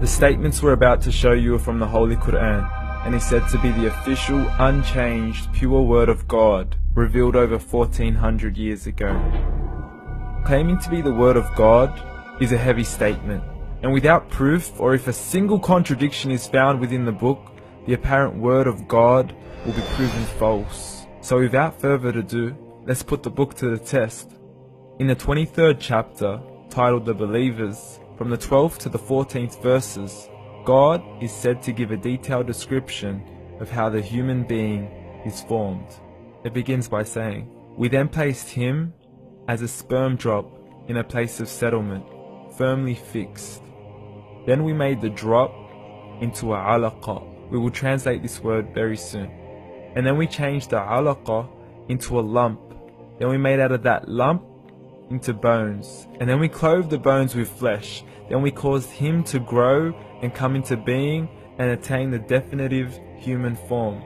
The statements we're about to show you are from the Holy Quran, and is said to be the official, unchanged, pure word of God, revealed over 1400 years ago. Claiming to be the word of God is a heavy statement, and without proof, or if a single contradiction is found within the book, the apparent word of God will be proven false. So without further ado, let's put the book to the test. In the 23rd chapter, titled The Believers, from the 12th to the 14th verses, God is said to give a detailed description of how the human being is formed. It begins by saying, "We then placed him as a sperm drop in a place of settlement, firmly fixed. Then we made the drop into a alaqa." We will translate this word very soon. "And then we changed the alaqa into a lump. Then we made out of that lump into bones. And then we clothed the bones with flesh. Then we caused him to grow and come into being and attain the definitive human form."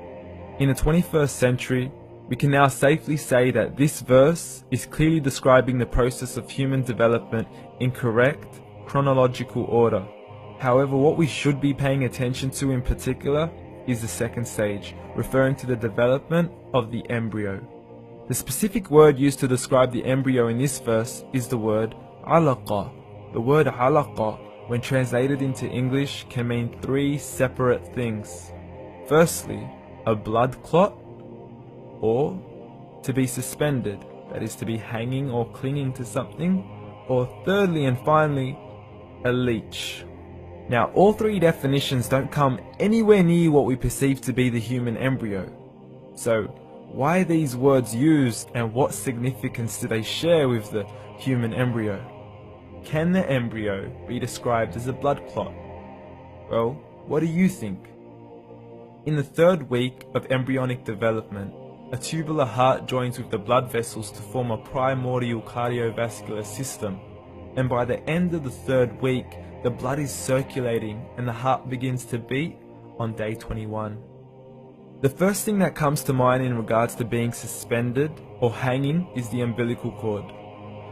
In the 21st century, we can now safely say that this verse is clearly describing the process of human development in correct chronological order. However, what we should be paying attention to in particular is the second stage, referring to the development of the embryo. The specific word used to describe the embryo in this verse is the word alaqa. The word alaqa, when translated into English, can mean three separate things. Firstly, a blood clot, or to be suspended, that is to be hanging or clinging to something, or thirdly and finally, a leech. Now, all three definitions don't come anywhere near what we perceive to be the human embryo. So, why are these words used, and what significance do they share with the human embryo? Can the embryo be described as a blood clot? Well, what do you think? In the third week of embryonic development, a tubular heart joins with the blood vessels to form a primordial cardiovascular system, and by the end of the third week, the blood is circulating and the heart begins to beat on day 21. The first thing that comes to mind in regards to being suspended or hanging is the umbilical cord.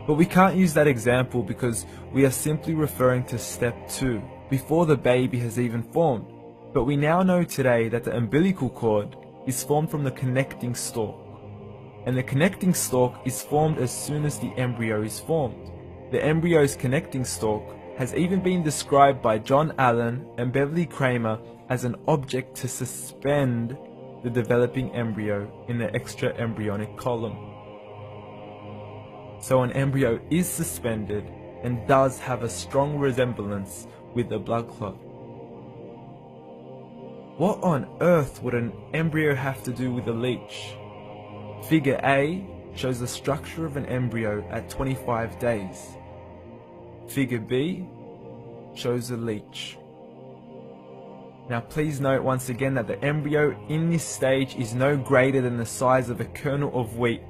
But we can't use that example because we are simply referring to step 2, before the baby has even formed. But we now know today that the umbilical cord is formed from the connecting stalk. And the connecting stalk is formed as soon as the embryo is formed. The embryo's connecting stalk has even been described by John Allen and Beverly Kramer as an object to suspend the developing embryo in the extra-embryonic column. So an embryo is suspended and does have a strong resemblance with a blood clot. What on earth would an embryo have to do with a leech? Figure A shows the structure of an embryo at 25 days. Figure B shows a leech. Now please note once again that the embryo in this stage is no greater than the size of a kernel of wheat.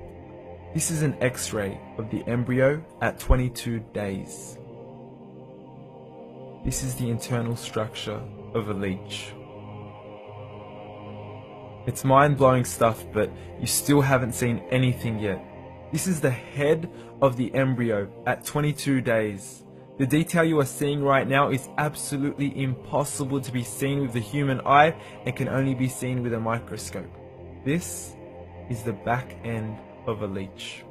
This is an X-ray of the embryo at 22 days. This is the internal structure of a leech. It's mind-blowing stuff, but you still haven't seen anything yet. This is the head of the embryo at 22 days. The detail you are seeing right now is absolutely impossible to be seen with the human eye and can only be seen with a microscope. This is the back end of a leech.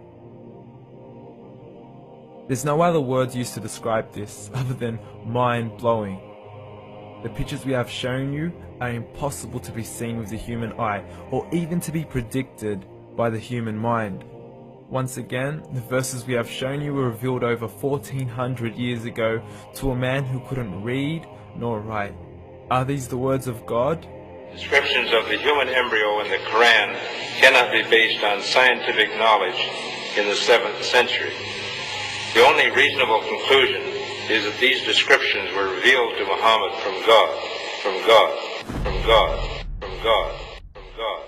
There's no other words used to describe this other than mind-blowing. The pictures we have shown you are impossible to be seen with the human eye or even to be predicted by the human mind. Once again, the verses we have shown you were revealed over 1400 years ago to a man who couldn't read nor write. Are these the words of God? Descriptions of the human embryo in the Quran cannot be based on scientific knowledge in the 7th century. The only reasonable conclusion is that these descriptions were revealed to Muhammad from God, from God, from God, from God, from God.